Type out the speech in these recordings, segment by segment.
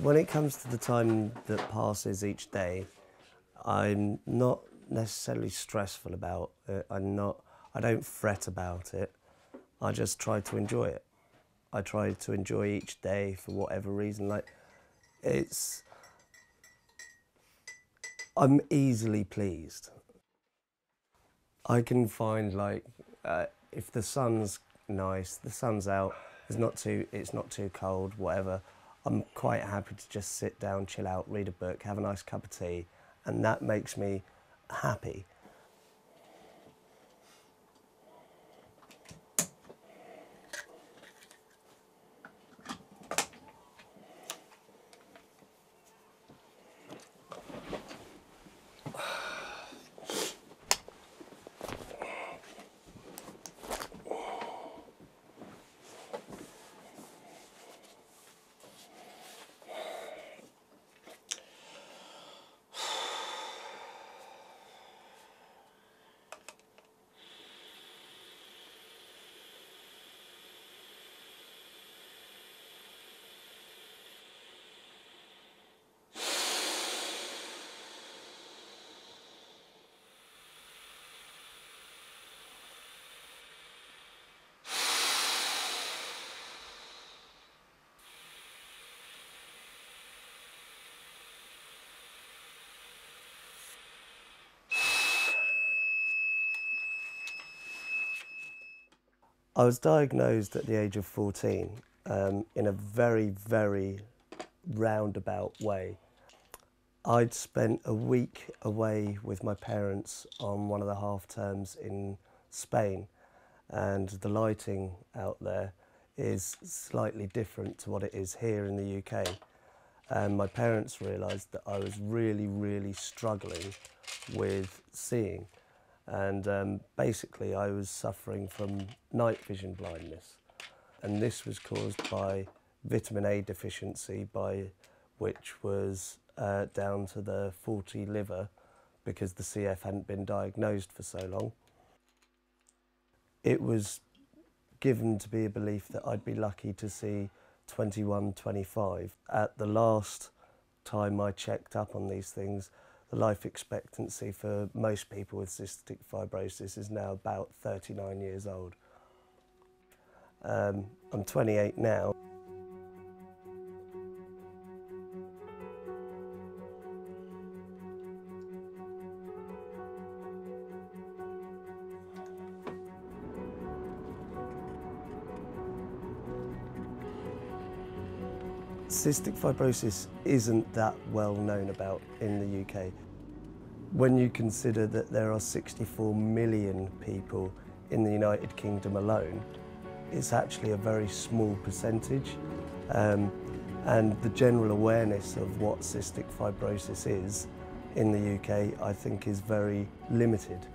When it comes to the time that passes each day, I'm not necessarily stressful about it. I don't fret about it. I just try to enjoy it. I try to enjoy each day for whatever reason. I'm easily pleased. I can find if the sun's nice, the sun's out, it's not too cold, whatever. I'm quite happy to just sit down, chill out, read a book, have a nice cup of tea, and that makes me happy. I was diagnosed at the age of 14 in a very, very roundabout way. I'd spent a week away with my parents on one of the half terms in Spain, and the lighting out there is slightly different to what it is here in the UK. And my parents realised that I was really, really struggling with seeing. And basically I was suffering from night vision blindness, and this was caused by vitamin A deficiency, which was down to the faulty liver because the CF hadn't been diagnosed for so long. It was given to be a belief that I'd be lucky to see 21, 25. At the last time I checked up on these things, the life expectancy for most people with cystic fibrosis is now about 39 years old. I'm 28 now. Cystic fibrosis isn't that well known about in the UK. When you consider that there are 64 million people in the United Kingdom alone, it's actually a very small percentage. And the general awareness of what cystic fibrosis is in the UK, I think, is very limited.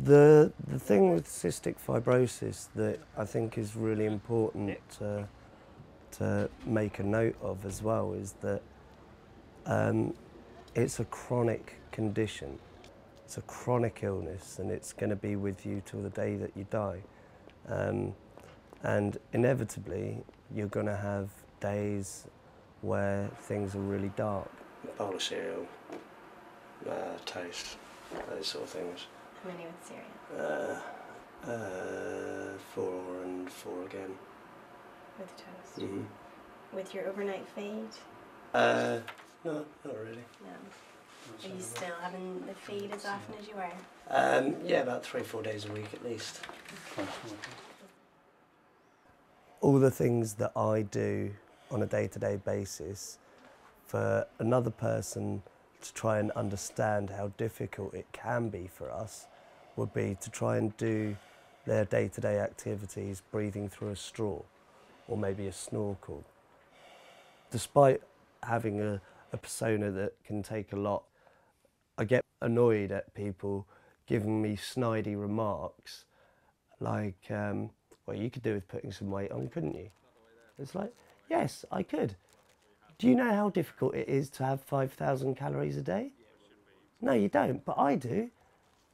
The thing with cystic fibrosis that I think is really important to make a note of as well is that it's a chronic condition. It's a chronic illness, and it's going to be with you till the day that you die. And inevitably, you're going to have days where things are really dark. A bowl of cereal, toast, those sort of things. How many with cereal? 4 and 4 again. With toast? Mm-hmm. With your overnight feed? No, not really. No. Are you still having the feed as often as you were? Yeah, about 3-4 days a week at least. All the things that I do on a day-to-day basis, for another person to try and understand how difficult it can be for us, would be to try and do their day-to-day activities breathing through a straw or maybe a snorkel. Despite having a persona that can take a lot, I get annoyed at people giving me snidey remarks like, well, you could do with putting some weight on, couldn't you? It's like, yes, I could. Do you know how difficult it is to have 5,000 calories a day? No, you don't, but I do.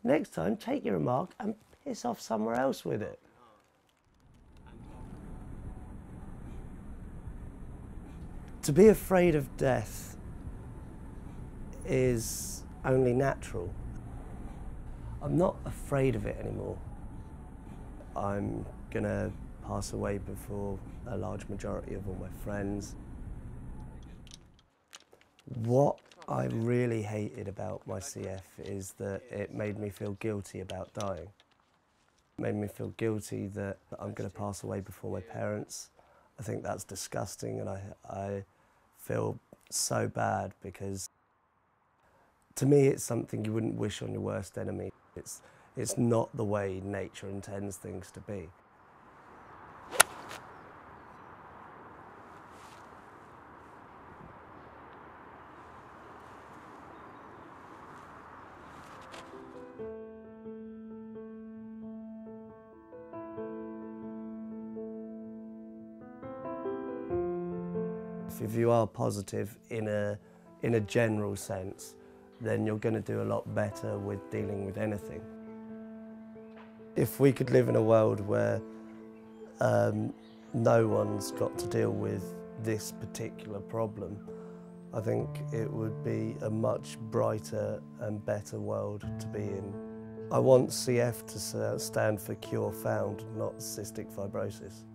Next time, take your remark and piss off somewhere else with it. To be afraid of death is only natural. I'm not afraid of it anymore. I'm gonna pass away before a large majority of all my friends. What I really hated about my CF is that it made me feel guilty about dying. It made me feel guilty that I'm going to pass away before my parents. I think that's disgusting, and I feel so bad because to me it's something you wouldn't wish on your worst enemy. It's not the way nature intends things to be. If you are positive in a general sense, then you're going to do a lot better with dealing with anything. If we could live in a world where no one's got to deal with this particular problem, I think it would be a much brighter and better world to be in. I want CF to stand for Cure Found, not Cystic Fibrosis.